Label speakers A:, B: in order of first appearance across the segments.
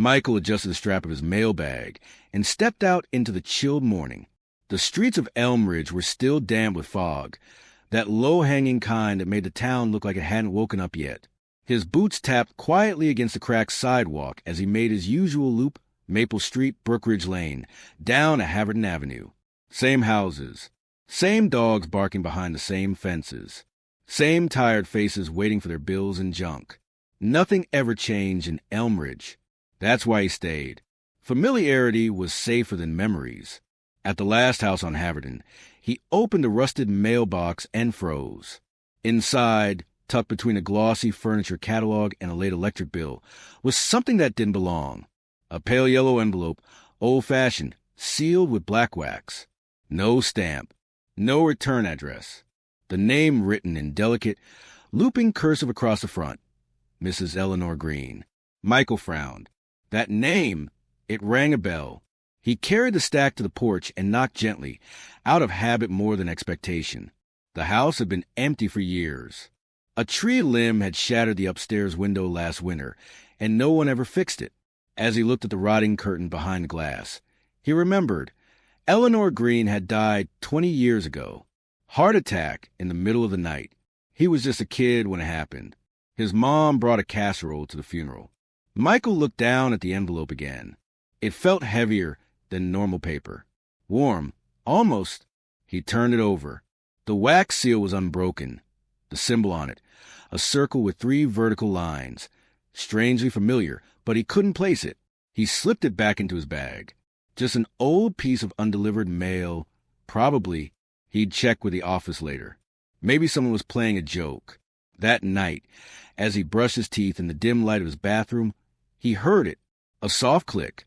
A: Michael adjusted the strap of his mail bag and stepped out into the chilled morning. The streets of Elm Ridge were still damp with fog, that low-hanging kind that made the town look like it hadn't woken up yet. His boots tapped quietly against the cracked sidewalk as he made his usual loop, Maple Street, Brookridge Lane, down a Haverton Avenue. Same houses, same dogs barking behind the same fences, same tired faces waiting for their bills and junk. Nothing ever changed in Elm Ridge. That's why he stayed. Familiarity was safer than memories. At the last house on Haverton, he opened a rusted mailbox and froze. Inside, tucked between a glossy furniture catalog and a late electric bill, was something that didn't belong. A pale yellow envelope, old-fashioned, sealed with black wax. No stamp, no return address. The name written in delicate, looping cursive across the front. Mrs. Eleanor Green. Michael frowned. That name, it rang a bell. He carried the stack to the porch and knocked gently, out of habit more than expectation. The house had been empty for years. A tree limb had shattered the upstairs window last winter, and no one ever fixed it. As he looked at the rotting curtain behind the glass, he remembered Eleanor Green had died 20 years ago. Heart attack in the middle of the night. He was just a kid when it happened. His mom brought a casserole to the funeral. Michael looked down at the envelope again. It felt heavier than normal paper. Warm, almost. He turned it over. The wax seal was unbroken. The symbol on it, a circle with 3 vertical lines. Strangely familiar, but he couldn't place it. He slipped it back into his bag. Just an old piece of undelivered mail. Probably. He'd check with the office later. Maybe someone was playing a joke. That night, as he brushed his teeth in the dim light of his bathroom, he heard it. A soft click.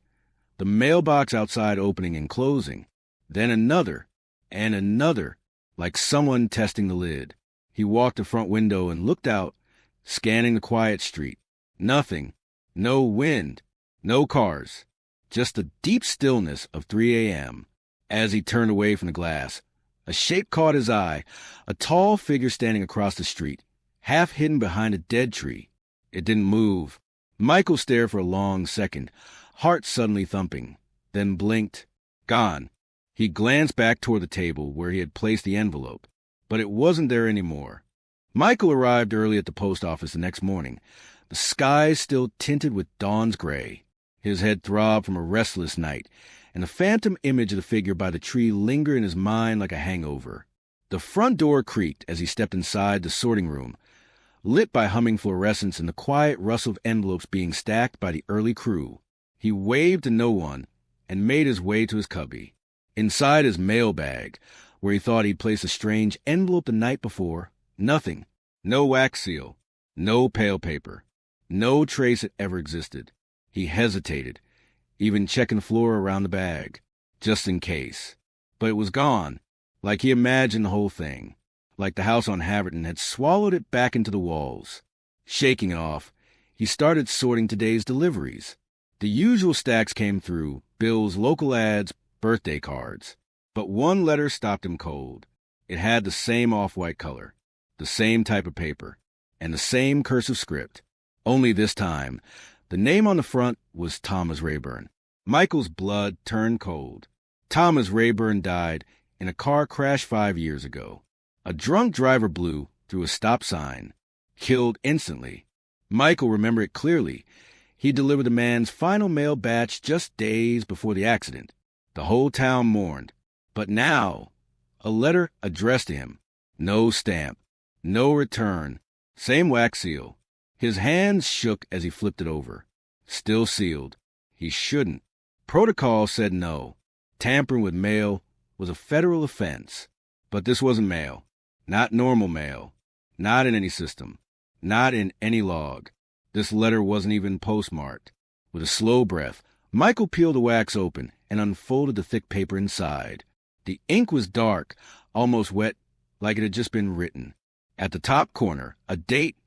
A: The mailbox outside opening and closing. Then another, and another, like someone testing the lid. He walked to the front window and looked out, scanning the quiet street. Nothing. No wind. No cars. Just the deep stillness of 3 a.m. As he turned away from the glass, a shape caught his eye, a tall figure standing across the street, half hidden behind a dead tree. It didn't move. Michael stared for a long second, heart suddenly thumping, then blinked. Gone. He glanced back toward the table where he had placed the envelope, but it wasn't there anymore. Michael arrived early at the post office the next morning, the skies still tinted with dawn's gray. His head throbbed from a restless night, and the phantom image of the figure by the tree lingered in his mind like a hangover. The front door creaked as he stepped inside the sorting room, lit by humming fluorescents and the quiet rustle of envelopes being stacked by the early crew. He waved to no one and made his way to his cubby. Inside his mail bag, where he thought he'd placed a strange envelope the night before, nothing. No wax seal. No pale paper. No trace it ever existed. He hesitated, even checking the floor around the bag, just in case. But it was gone, like he imagined the whole thing, like the house on Haverton had swallowed it back into the walls. Shaking it off, he started sorting today's deliveries. The usual stacks came through, bills, local ads, birthday cards. But one letter stopped him cold. It had the same off-white color, the same type of paper, and the same cursive script. Only this time, the name on the front was Thomas Rayburn. Michael's blood turned cold. Thomas Rayburn died in a car crash 5 years ago. A drunk driver blew through a stop sign, killed instantly. Michael remembered it clearly. He delivered the man's final mail batch just days before the accident. The whole town mourned. But now, a letter addressed to him. No stamp. No return. Same wax seal. His hands shook as he flipped it over. Still sealed. He shouldn't. Protocol said no. Tampering with mail was a federal offense. But this wasn't mail. Not normal mail. Not in any system. Not in any log. This letter wasn't even postmarked. With a slow breath, Michael peeled the wax open and unfolded the thick paper inside. The ink was dark, almost wet, like it had just been written. At the top corner, a date,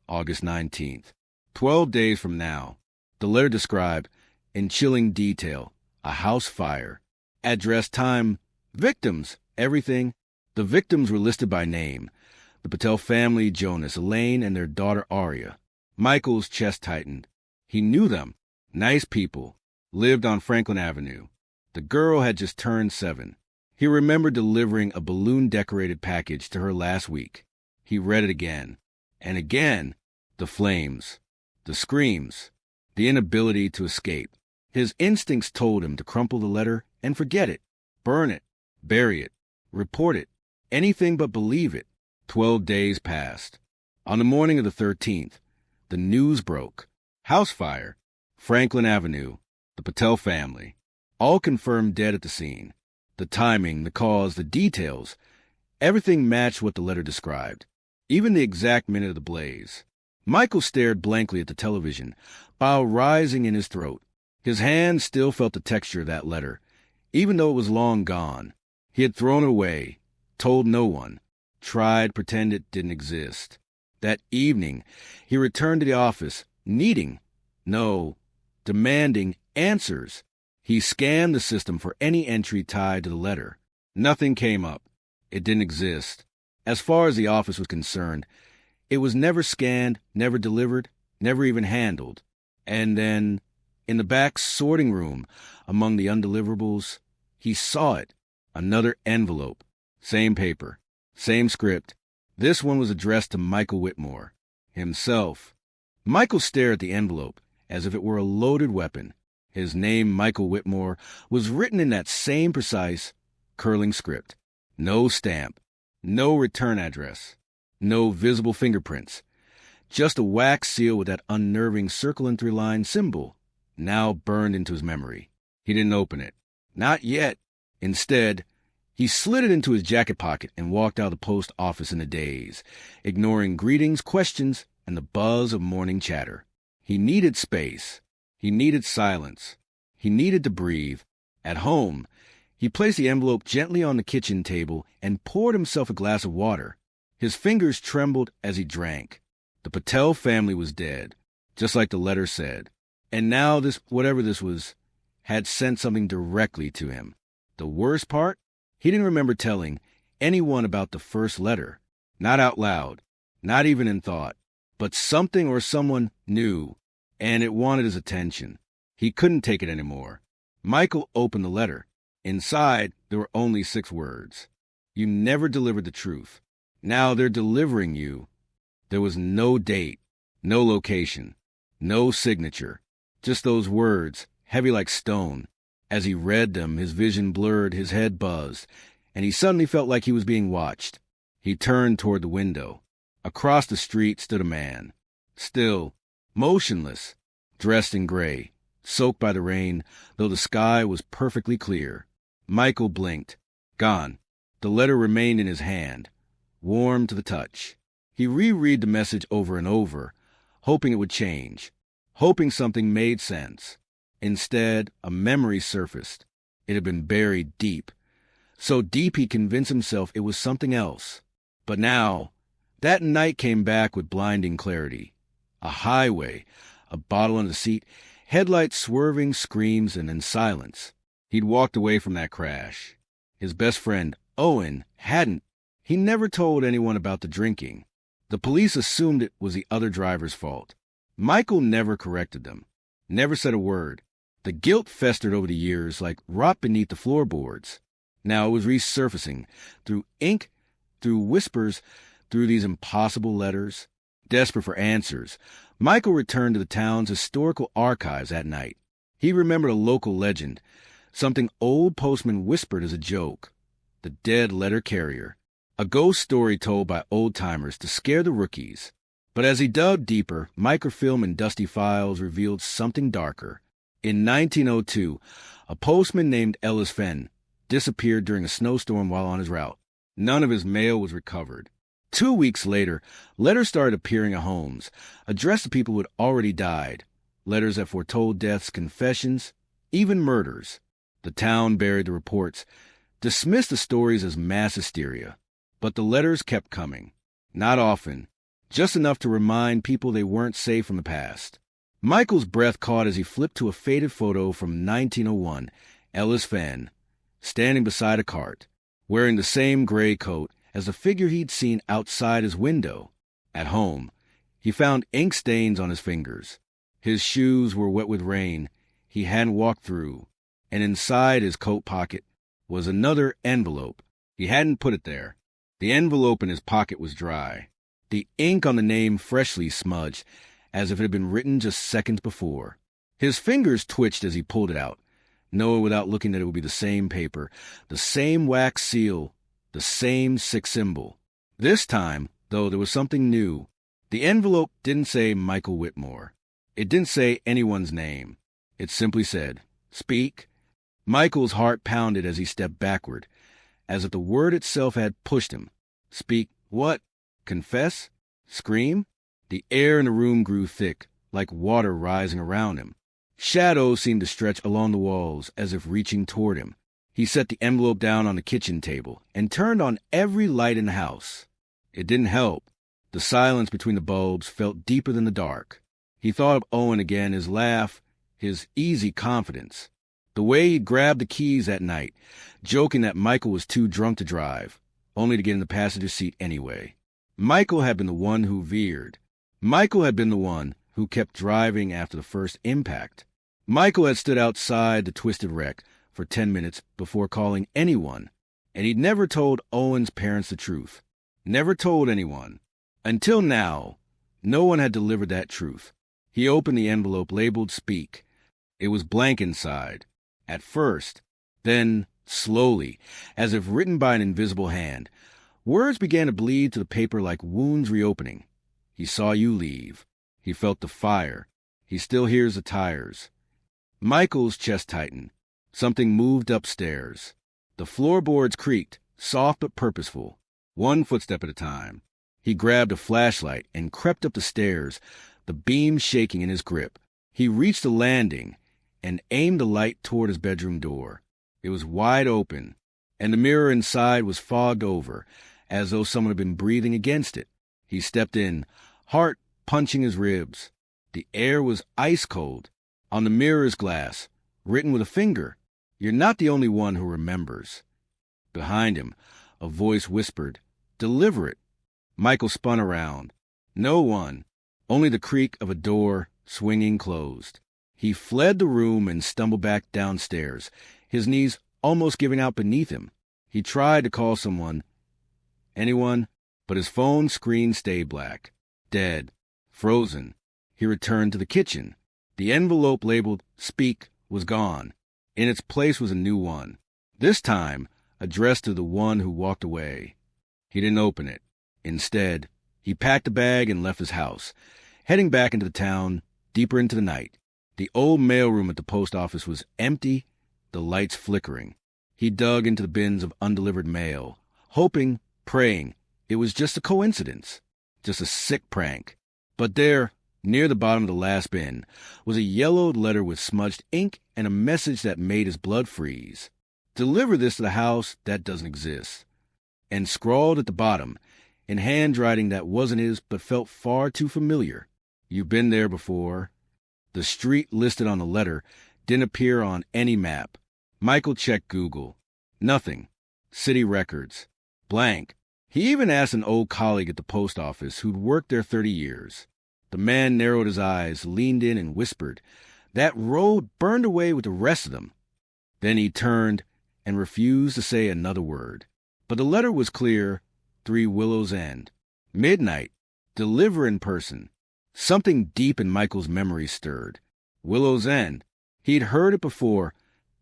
A: August 19th. 12 days from now. The letter described, in chilling detail, a house fire. Address, time, victims, everything. The victims were listed by name. The Patel family, Jonas, Elaine, and their daughter Aria. Michael's chest tightened. He knew them. Nice people. Lived on Franklin Avenue. The girl had just turned 7. He remembered delivering a balloon-decorated package to her last week. He read it again. And again. The flames. The screams. The inability to escape. His instincts told him to crumple the letter and forget it. Burn it. Bury it. Report it. Anything but believe it. 12 days passed. On the morning of the 13th, the news broke. House fire. Franklin Avenue. The Patel family. All confirmed dead at the scene. The timing, the cause, the details. Everything matched what the letter described. Even the exact minute of the blaze. Michael stared blankly at the television, bile rising in his throat. His hand still felt the texture of that letter, even though it was long gone. He had thrown it away, told no one, tried pretend it didn't exist. That evening, he returned to the office, demanding answers. He scanned the system for any entry tied to the letter. Nothing came up. It didn't exist. As far as the office was concerned, it was never scanned, never delivered, never even handled. And then, in the back sorting room, among the undeliverables, he saw it. Another envelope. Same paper. Same script. This one was addressed to Michael Whitmore. Himself. Michael stared at the envelope as if it were a loaded weapon. His name, Michael Whitmore, was written in that same precise, curling script. No stamp. No return address. No visible fingerprints. Just a wax seal with that unnerving circle and 3-line symbol, now burned into his memory. He didn't open it. Not yet. Instead, he slid it into his jacket pocket and walked out of the post office in a daze, ignoring greetings, questions, and the buzz of morning chatter. He needed space. He needed silence. He needed to breathe. At home, he placed the envelope gently on the kitchen table and poured himself a glass of water. His fingers trembled as he drank. The Patel family was dead, just like the letter said. And now this, whatever this was, had sent something directly to him. The worst part? He didn't remember telling anyone about the first letter. Not out loud, not even in thought. But something or someone knew, and it wanted his attention. He couldn't take it anymore. Michael opened the letter. Inside, there were only 6 words. You never delivered the truth. Now they're delivering you. There was no date, no location, no signature. Just those words, heavy like stone. As he read them, his vision blurred, his head buzzed, and he suddenly felt like he was being watched. He turned toward the window. Across the street stood a man. Still, motionless, dressed in gray, soaked by the rain, though the sky was perfectly clear. Michael blinked. Gone. The letter remained in his hand, warm to the touch. He reread the message over and over, hoping it would change, hoping something made sense. Instead, a memory surfaced. It had been buried deep. So deep he convinced himself it was something else. But now, that night came back with blinding clarity. A highway, a bottle on the seat, headlights swerving, screams, and then silence. He'd walked away from that crash. His best friend, Owen, hadn't. He never told anyone about the drinking. The police assumed it was the other driver's fault. Michael never corrected them, never said a word. The guilt festered over the years like rot beneath the floorboards. Now it was resurfacing, through ink, through whispers, through these impossible letters. Desperate for answers, Michael returned to the town's historical archives that night. He remembered a local legend, something old postmen whispered as a joke. The dead letter carrier. A ghost story told by old-timers to scare the rookies. But as he dug deeper, microfilm and dusty files revealed something darker. In 1902, a postman named Ellis Fenn disappeared during a snowstorm while on his route. None of his mail was recovered. 2 weeks later, letters started appearing at homes, addressed to people who had already died. Letters that foretold deaths, confessions, even murders. The town buried the reports, dismissed the stories as mass hysteria. But the letters kept coming. Not often, just enough to remind people they weren't safe from the past. Michael's breath caught as he flipped to a faded photo from 1901, Ellis Fenn, standing beside a cart, wearing the same gray coat as the figure he'd seen outside his window. At home, he found ink stains on his fingers. His shoes were wet with rain he hadn't walked through, and inside his coat pocket was another envelope. He hadn't put it there. The envelope in his pocket was dry, the ink on the name freshly smudged, as if it had been written just seconds before. His fingers twitched as he pulled it out, knowing without looking that it would be the same paper, the same wax seal, the same sick symbol. This time, though, there was something new. The envelope didn't say Michael Whitmore. It didn't say anyone's name. It simply said, "Speak." Michael's heart pounded as he stepped backward, as if the word itself had pushed him. Speak what? Confess? Scream? The air in the room grew thick, like water rising around him. Shadows seemed to stretch along the walls as if reaching toward him. He set the envelope down on the kitchen table and turned on every light in the house. It didn't help. The silence between the bulbs felt deeper than the dark. He thought of Owen again, his laugh, his easy confidence. The way he'd grabbed the keys that night, joking that Michael was too drunk to drive, only to get in the passenger seat anyway. Michael had been the one who veered. Michael had been the one who kept driving after the first impact. Michael had stood outside the twisted wreck for 10 minutes before calling anyone, and he'd never told Owen's parents the truth. Never told anyone. Until now, no one had delivered that truth. He opened the envelope labeled "Speak." It was blank inside. At first, then slowly, as if written by an invisible hand, words began to bleed to the paper like wounds reopening. He saw you leave. He felt the fire. He still hears the tires. Michael's chest tightened. Something moved upstairs. The floorboards creaked, soft but purposeful, one footstep at a time. He grabbed a flashlight and crept up the stairs, the beam shaking in his grip. He reached the landing and aimed the light toward his bedroom door. It was wide open, and the mirror inside was fogged over, as though someone had been breathing against it. He stepped in, heart punching his ribs. The air was ice cold. On the mirror's glass, written with a finger, "You're not the only one who remembers." Behind him, a voice whispered, "Deliver it." Michael spun around. No one, only the creak of a door swinging closed. He fled the room and stumbled back downstairs, his knees almost giving out beneath him. He tried to call someone, anyone, but his phone screen stayed black. Dead. Frozen. He returned to the kitchen. The envelope labeled "Speak" was gone. In its place was a new one, this time addressed to the one who walked away. He didn't open it. Instead, he packed a bag and left his house, heading back into the town, deeper into the night. The old mailroom at the post office was empty, the lights flickering. He dug into the bins of undelivered mail, hoping, praying, it was just a coincidence, just a sick prank. But there, near the bottom of the last bin, was a yellowed letter with smudged ink and a message that made his blood freeze. "Deliver this to the house that doesn't exist." And scrawled at the bottom, in handwriting that wasn't his but felt far too familiar, "You've been there before." The street listed on the letter didn't appear on any map. Michael checked Google. Nothing. City records. Blank. He even asked an old colleague at the post office who'd worked there 30 years. The man narrowed his eyes, leaned in, and whispered, "That road burned away with the rest of them." Then he turned and refused to say another word. But the letter was clear, 3 Willow's End. Midnight. Deliver in person. Something deep in Michael's memory stirred. Willow's End. He'd heard it before,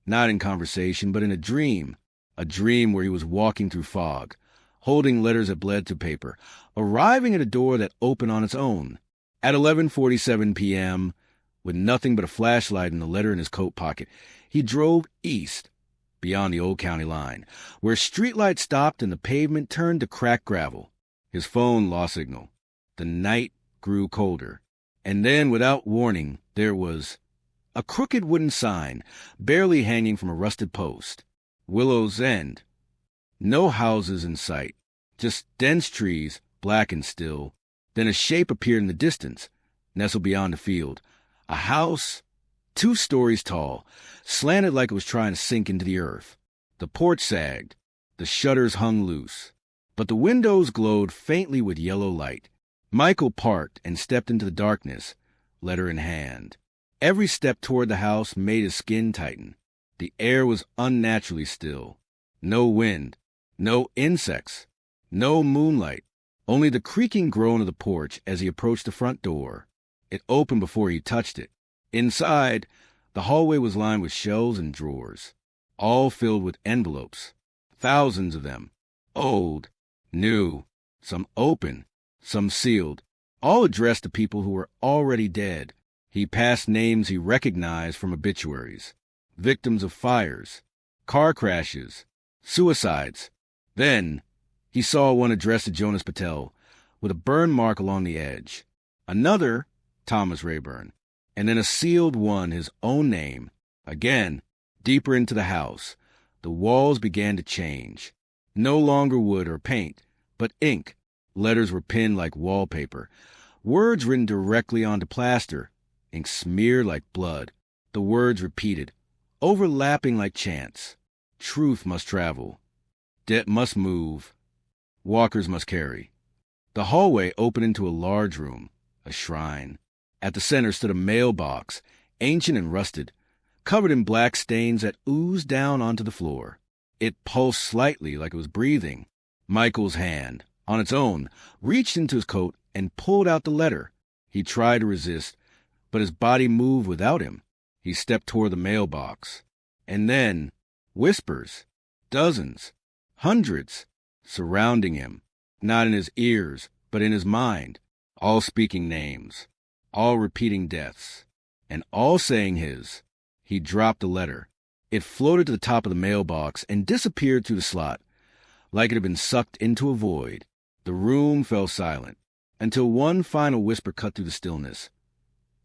A: not in conversation, but in a dream where he was walking through fog, holding letters that bled to paper, arriving at a door that opened on its own. At 11:47 p.m., with nothing but a flashlight and the letter in his coat pocket, he drove east, beyond the old county line, where streetlights stopped and the pavement turned to cracked gravel. His phone lost signal. The night grew colder. And then, without warning, there was a crooked wooden sign, barely hanging from a rusted post. Willow's End. No houses in sight, just dense trees, black and still. Then a shape appeared in the distance, nestled beyond the field. A house, 2 stories tall, slanted like it was trying to sink into the earth. The porch sagged. The shutters hung loose. But the windows glowed faintly with yellow light. Michael parked and stepped into the darkness, letter in hand. Every step toward the house made his skin tighten. The air was unnaturally still. No wind, no insects, no moonlight, only the creaking groan of the porch as he approached the front door. It opened before he touched it. Inside, the hallway was lined with shelves and drawers, all filled with envelopes, thousands of them, old, new, some open, some sealed, all addressed to people who were already dead. He passed names he recognized from obituaries, victims of fires, car crashes, suicides. Then he saw one addressed to Jonas Patel, with a burn mark along the edge. Another, Thomas Rayburn, and then a sealed one, his own name. Again, deeper into the house, the walls began to change. No longer wood or paint, but ink. Letters were pinned like wallpaper, words written directly onto plaster, ink smeared like blood. The words repeated, overlapping like chants. Truth must travel. Debt must move. Walkers must carry. The hallway opened into a large room, a shrine. At the center stood a mailbox, ancient and rusted, covered in black stains that oozed down onto the floor. It pulsed slightly like it was breathing. Michael's hand, on its own, reached into his coat and pulled out the letter. He tried to resist, but his body moved without him. He stepped toward the mailbox. And then, whispers, dozens, hundreds, surrounding him, not in his ears, but in his mind, all speaking names, all repeating deaths, and all saying his. He dropped the letter. It floated to the top of the mailbox and disappeared through the slot, like it had been sucked into a void. The room fell silent, until one final whisper cut through the stillness.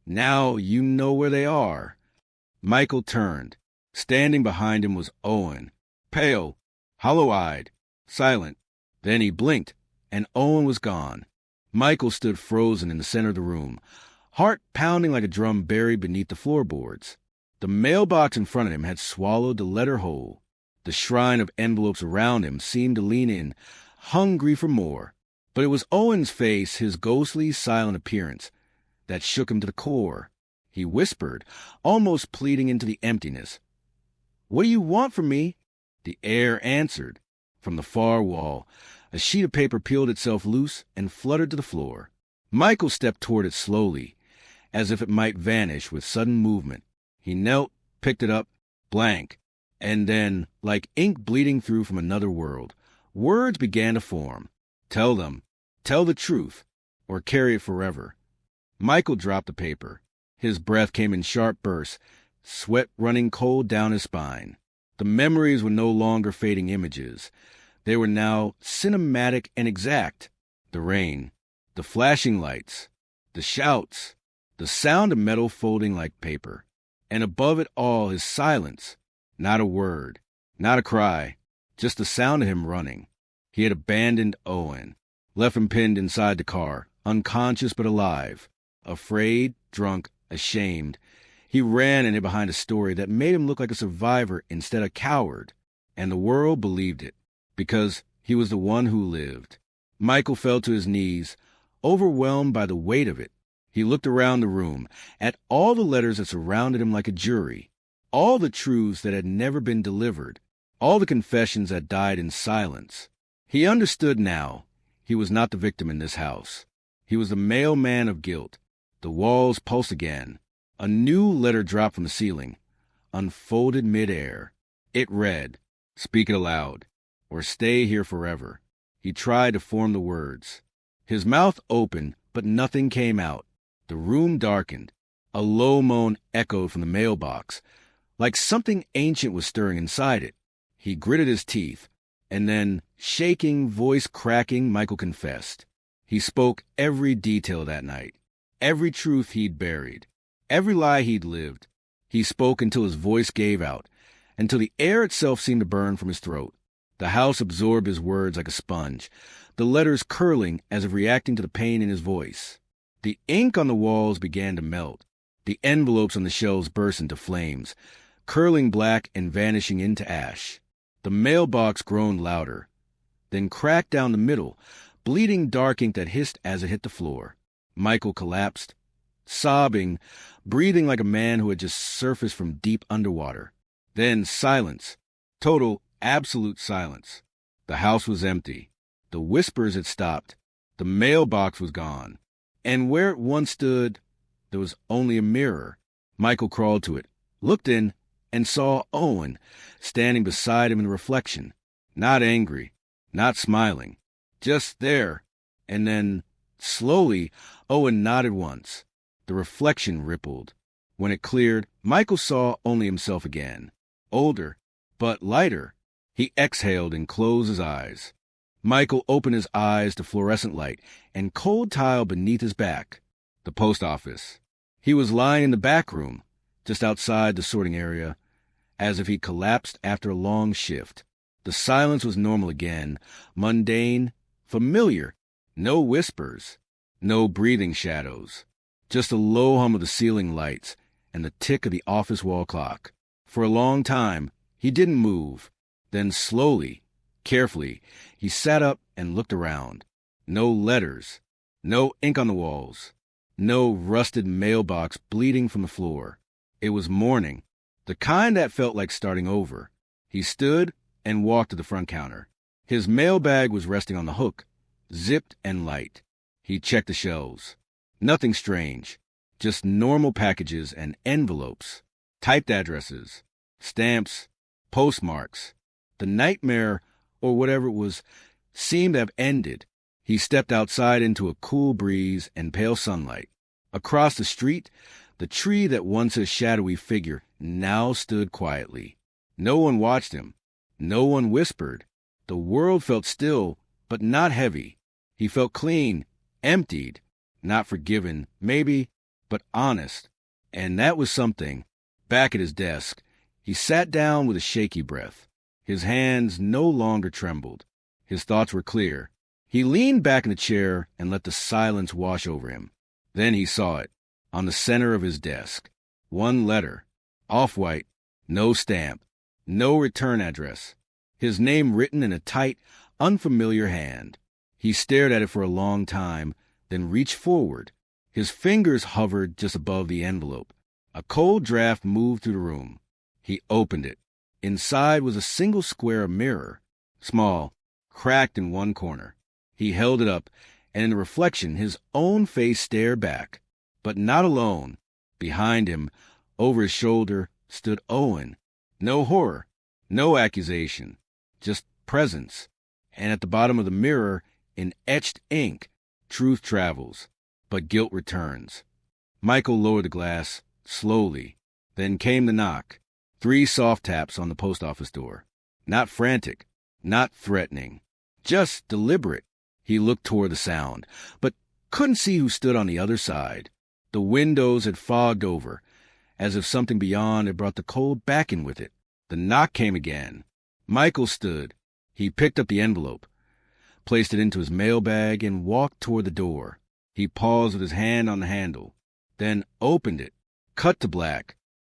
A: Now you know where they are. Michael turned. Standing behind him was Owen, pale, hollow-eyed, silent. Then he blinked, and Owen was gone. Michael stood frozen in the center of the room, heart pounding like a drum buried beneath the floorboards. The mailbox in front of him had swallowed the letter whole. The shrine of envelopes around him seemed to lean in, hungry for more. But it was Owen's face, his ghostly, silent appearance, that shook him to the core. He whispered, almost pleading into the emptiness. "What do you want from me?" The air answered. From the far wall, a sheet of paper peeled itself loose and fluttered to the floor. Michael stepped toward it slowly, as if it might vanish with sudden movement. He knelt, picked it up, blank, and then, like ink bleeding through from another world, words began to form. Tell them, tell the truth, or carry it forever. Michael dropped the paper. His breath came in sharp bursts, sweat running cold down his spine. The memories were no longer fading images. They were now cinematic and exact. The rain, the flashing lights, the shouts, the sound of metal folding like paper. And above it all, his silence. Not a word, not a cry, just the sound of him running. He had abandoned Owen, left him pinned inside the car, unconscious but alive. Afraid, drunk, ashamed, he ran in it behind a story that made him look like a survivor instead of a coward. And the world believed it, because he was the one who lived. Michael fell to his knees, overwhelmed by the weight of it. He looked around the room, at all the letters that surrounded him like a jury, all the truths that had never been delivered, all the confessions that died in silence. He understood now. He was not the victim in this house. He was the mailman of guilt. The walls pulsed again. A new letter dropped from the ceiling, unfolded midair. It read, "Speak it aloud, or stay here forever." He tried to form the words. His mouth opened, but nothing came out. The room darkened. A low moan echoed from the mailbox, like something ancient was stirring inside it. He gritted his teeth, and then, shaking, voice cracking, Michael confessed. He spoke every detail that night, every truth he'd buried, every lie he'd lived. He spoke until his voice gave out, until the air itself seemed to burn from his throat. The house absorbed his words like a sponge, the letters curling as if reacting to the pain in his voice. The ink on the walls began to melt. The envelopes on the shelves burst into flames, curling black and vanishing into ash. The mailbox groaned louder, then cracked down the middle, bleeding dark ink that hissed as it hit the floor. Michael collapsed, sobbing, breathing like a man who had just surfaced from deep underwater. Then silence. Total, absolute silence. The house was empty. The whispers had stopped. The mailbox was gone. And where it once stood, there was only a mirror. Michael crawled to it, looked in, and saw Owen standing beside him in the reflection. Not angry, not smiling, just there. And then, slowly, Owen nodded once. The reflection rippled. When it cleared, Michael saw only himself again. Older, but lighter. He exhaled and closed his eyes. Michael opened his eyes to fluorescent light and cold tile beneath his back. The post office. He was lying in the back room, just outside the sorting area, as if he collapsed after a long shift. The silence was normal again, mundane, familiar. No whispers, no breathing shadows, just a low hum of the ceiling lights and the tick of the office wall clock. For a long time, he didn't move. Then slowly, carefully, he sat up and looked around. No letters, no ink on the walls, no rusted mailbox bleeding from the floor. It was morning, the kind that felt like starting over. He stood and walked to the front counter. His mailbag was resting on the hook, zipped and light. He checked the shelves. Nothing strange, just normal packages and envelopes, typed addresses, stamps, postmarks. The nightmare, or whatever it was, seemed to have ended. He stepped outside into a cool breeze and pale sunlight. Across the street, the tree that once a shadowy figure now stood quietly. No one watched him. No one whispered. The world felt still, but not heavy. He felt clean, emptied, not forgiven, maybe, but honest. And that was something. Back at his desk, he sat down with a shaky breath. His hands no longer trembled. His thoughts were clear. He leaned back in the chair and let the silence wash over him. Then he saw it, on the center of his desk. One letter, off-white, no stamp, no return address. His name written in a tight, unfamiliar hand. He stared at it for a long time, then reached forward. His fingers hovered just above the envelope. A cold draft moved through the room. He opened it. Inside was a single square of mirror, small, cracked in one corner. He held it up, and in the reflection his own face stared back. But not alone. Behind him, over his shoulder, stood Owen. No horror, no accusation, just presence. And at the bottom of the mirror, in etched ink, truth travels, but guilt returns. Michael lowered the glass, slowly. Then came the knock. 3 soft taps on the post office door. Not frantic, not threatening, just deliberate. He looked toward the sound, but couldn't see who stood on the other side. The windows had fogged over, as if something beyond had brought the cold back in with it. The knock came again. Michael stood. He picked up the envelope, placed it into his mailbag, and walked toward the door. He paused with his hand on the handle, then opened it. Cut to black.